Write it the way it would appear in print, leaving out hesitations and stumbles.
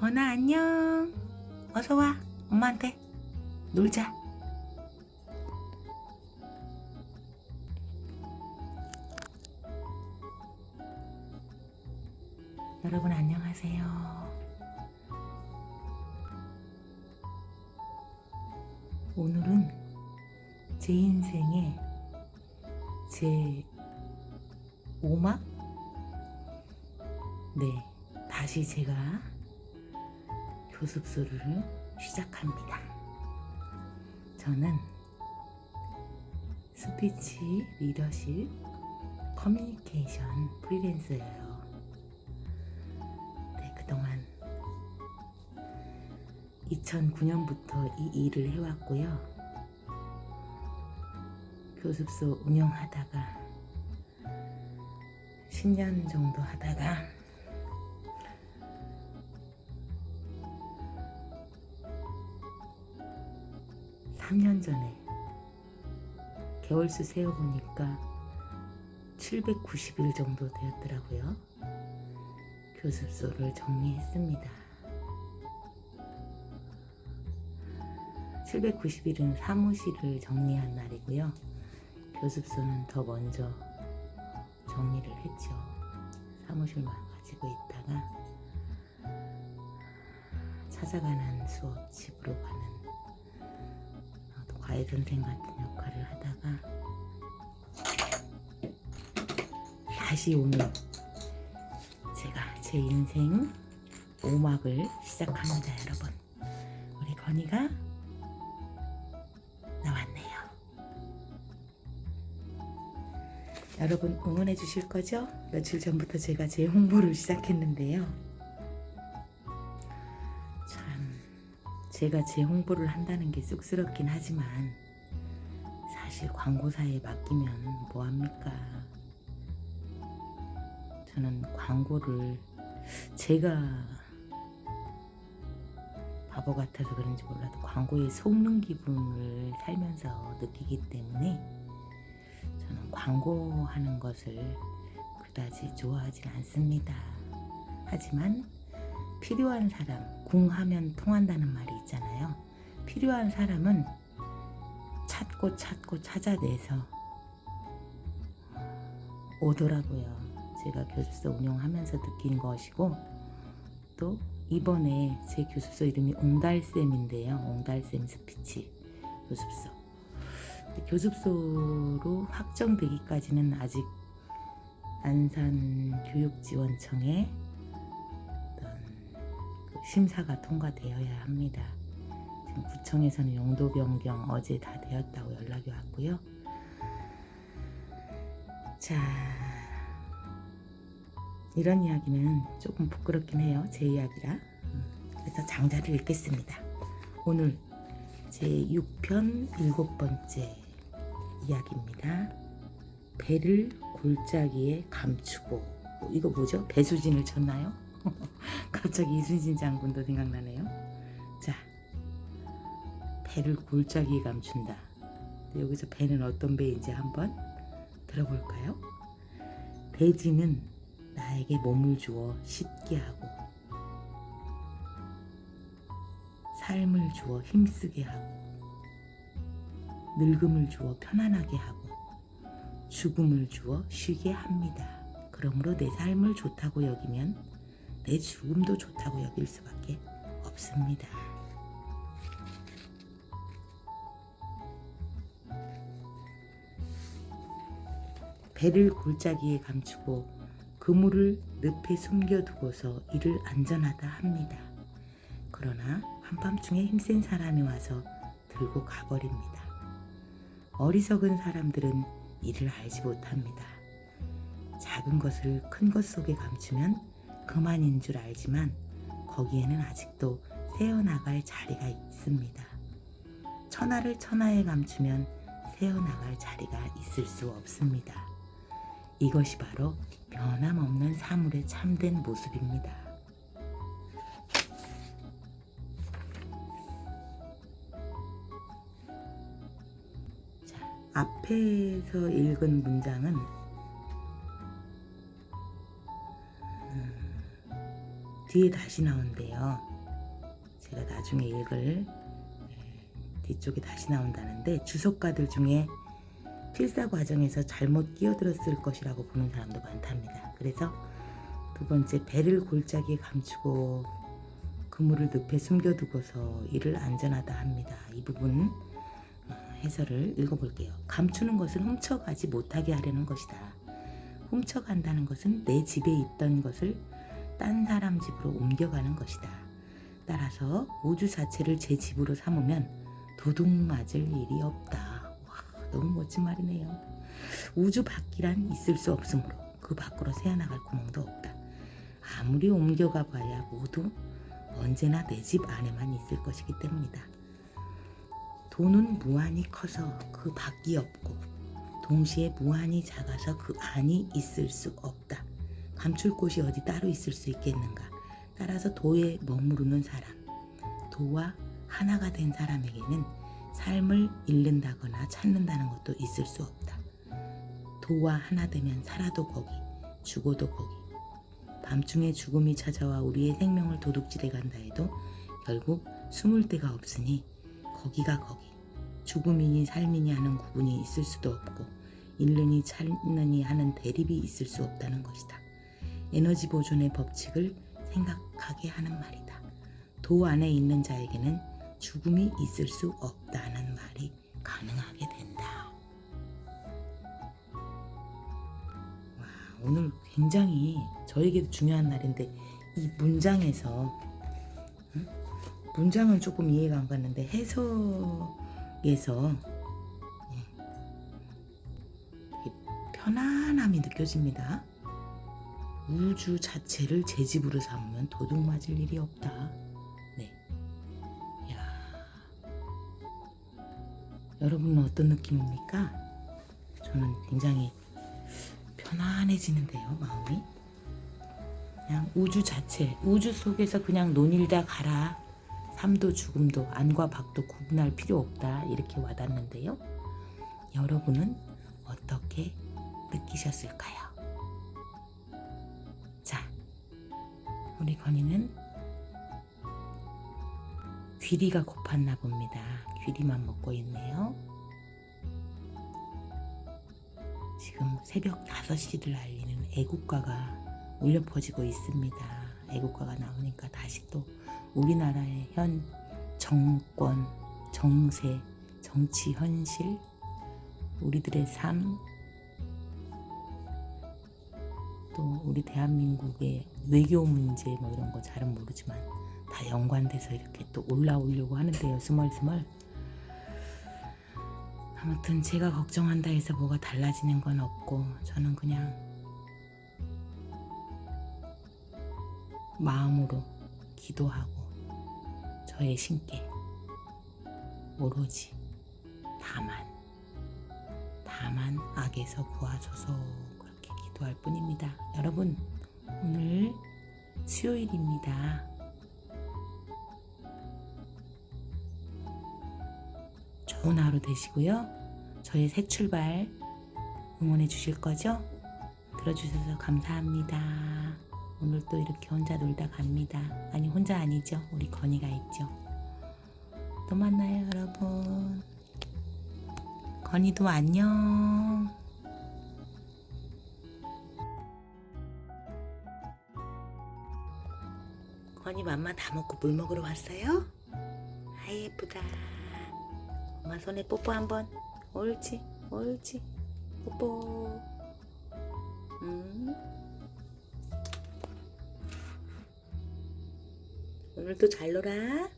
건아 안녕. 어서 와. 엄마한테 놀자. 여러분 안녕하세요. 오늘은 제 인생의 제 5막? 네, 다시 제가 교습소를 시작합니다. 저는 스피치, 리더십, 커뮤니케이션 프리랜서예요. 네, 그동안 2009년부터 이 일을 해왔고요. 교습소 운영하다가 10년 정도 하다가 3년 전에 개월수 세어보니까 790일 정도 되었더라고요. 교습소를 정리했습니다. 790일은 사무실을 정리한 날이고요. 교습소는 더 먼저 정리를 했죠. 사무실만 가지고 있다가 찾아가는 수업, 집으로 가는 또 과외 선생 같은 역할을 하다가 다시 오늘 제가 제 인생 5막을 시작합니다. 여러분, 우리 건이가 나왔네요. 여러분 응원해 주실 거죠? 며칠 전부터 제가 제 홍보를 시작했는데요. 참 제가 제 홍보를 한다는 게 쑥스럽긴 하지만 사실 광고사에 맡기면 뭐합니까? 저는 광고를 제가 바보 같아서 그런지 몰라도 광고에 속는 기분을 살면서 느끼기 때문에 저는 광고하는 것을 그다지 좋아하지 않습니다. 하지만 필요한 사람, 궁하면 통한다는 말이 있잖아요. 필요한 사람은 찾고 찾아내서 오더라고요. 제가 교습소 운영하면서 느낀 것이고, 또 이번에 제 교습소 이름이 옹달샘인데요. 옹달샘 스피치 교습소. 교습소로 확정되기까지는 아직 안산교육지원청에 어떤 심사가 통과되어야 합니다. 지금 구청에서는 용도 변경 어제 다 되었다고 연락이 왔고요. 자, 이런 이야기는 조금 부끄럽긴 해요. 제 이야기라. 그래서 장자를 읽겠습니다. 오늘 제 6편 7번째 이야기입니다. 배를 골짜기에 감추고. 이거 뭐죠? 배수진을 쳤나요? 갑자기 이순신 장군도 생각나네요. 자, 배를 골짜기에 감춘다. 여기서 배는 어떤 배인지 한번 들어볼까요? 돼지는 나에게 몸을 주어 씻게 하고 삶을 주어 힘쓰게 하고 늙음을 주어 편안하게 하고 죽음을 주어 쉬게 합니다. 그러므로 내 삶을 좋다고 여기면 내 죽음도 좋다고 여길 수밖에 없습니다. 배를 골짜기에 감추고 그물을 늪에 숨겨두고서 이를 안전하다 합니다. 그러나 한밤중에 힘센 사람이 와서 들고 가버립니다. 어리석은 사람들은 이를 알지 못합니다. 작은 것을 큰 것 속에 감추면 그만인 줄 알지만 거기에는 아직도 새어나갈 자리가 있습니다. 천하를 천하에 감추면 새어나갈 자리가 있을 수 없습니다. 이것이 바로 변함없는 사물의 참된 모습입니다. 자, 앞에서 읽은 문장은 뒤에 다시 나온대요. 제가 나중에 읽을 뒤쪽에 다시 나온다는데, 주석가들 중에 필사 과정에서 잘못 끼어들었을 것이라고 보는 사람도 많답니다. 그래서 두 번째, 배를 골짜기에 감추고 그물을 늪에 숨겨두고서 이를 안전하다 합니다. 이 부분 해설을 읽어볼게요. 감추는 것은 훔쳐가지 못하게 하려는 것이다. 훔쳐간다는 것은 내 집에 있던 것을 딴 사람 집으로 옮겨가는 것이다. 따라서 우주 자체를 제 집으로 삼으면 도둑 맞을 일이 없다. 와, 너무 멋진 말이네요. 우주 밖이란 있을 수 없으므로 그 밖으로 새어나갈 구멍도 없다. 아무리 옮겨가 봐야 모두 언제나 내 집 안에만 있을 것이기 때문이다. 돈은 무한히 커서 그 밖이 없고, 동시에 무한히 작아서 그 안이 있을 수 없다. 감출 곳이 어디 따로 있을 수 있겠는가. 따라서 도에 머무르는 사람, 도와 하나가 된 사람에게는 삶을 잃는다거나 찾는다는 것도 있을 수 없다. 도와 하나 되면 살아도 거기, 죽어도 거기. 밤중에 죽음이 찾아와 우리의 생명을 도둑질해 간다 해도 결국 숨을 데가 없으니 거기가 거기. 죽음이니 삶이니 하는 구분이 있을 수도 없고, 잃느니 찾느니 하는 대립이 있을 수 없다는 것이다. 에너지 보존의 법칙을 생각하게 하는 말이다. 도 안에 있는 자에게는 죽음이 있을 수 없다는 말이 가능하게 된다. 와, 오늘 굉장히 저에게도 중요한 날인데, 이 문장에서 문장은 조금 이해가 안 갔는데 해석에서 편안함이 느껴집니다. 우주 자체를 제 집으로 삼으면 도둑 맞을 일이 없다. 네. 이야. 여러분은 어떤 느낌입니까? 저는 굉장히 편안해지는데요, 마음이. 그냥 우주 자체, 우주 속에서 그냥 논일다 가라. 삶도 죽음도 안과 밖도 구분할 필요 없다. 이렇게 와닿는데요. 여러분은 어떻게 느끼셨을까요? 자, 우리 건이는 귀리가 고팠나 봅니다. 귀리만 먹고 있네요. 지금 새벽 5시를 알리는 애국가가 울려 퍼지고 있습니다. 애국가가 나오니까 다시 또 우리나라의 현 정권, 정세, 정치 현실, 우리들의 삶, 또 우리 대한민국의 외교 문제 뭐 이런 거 잘은 모르지만 다 연관돼서 이렇게 또 올라오려고 하는데요. 스멀스멀. 아무튼 제가 걱정한다 해서 뭐가 달라지는 건 없고, 저는 그냥 마음으로 기도하고 저의 신께 오로지 다만 악에서 구하소서 그렇게 기도할 뿐입니다. 여러분, 오늘 수요일입니다. 좋은 하루 되시고요. 저의 새 출발 응원해 주실 거죠? 들어주셔서 감사합니다. 오늘 또 이렇게 혼자 놀다 갑니다. 아니, 혼자 아니죠. 우리 건이가 있죠. 또 만나요, 여러분. 건이도 안녕. 건이 맘마 다 먹고 물 먹으러 왔어요? 아이, 예쁘다. 엄마 손에 뽀뽀 한번. 옳지, 옳지. 뽀뽀. 오늘도 잘 놀아.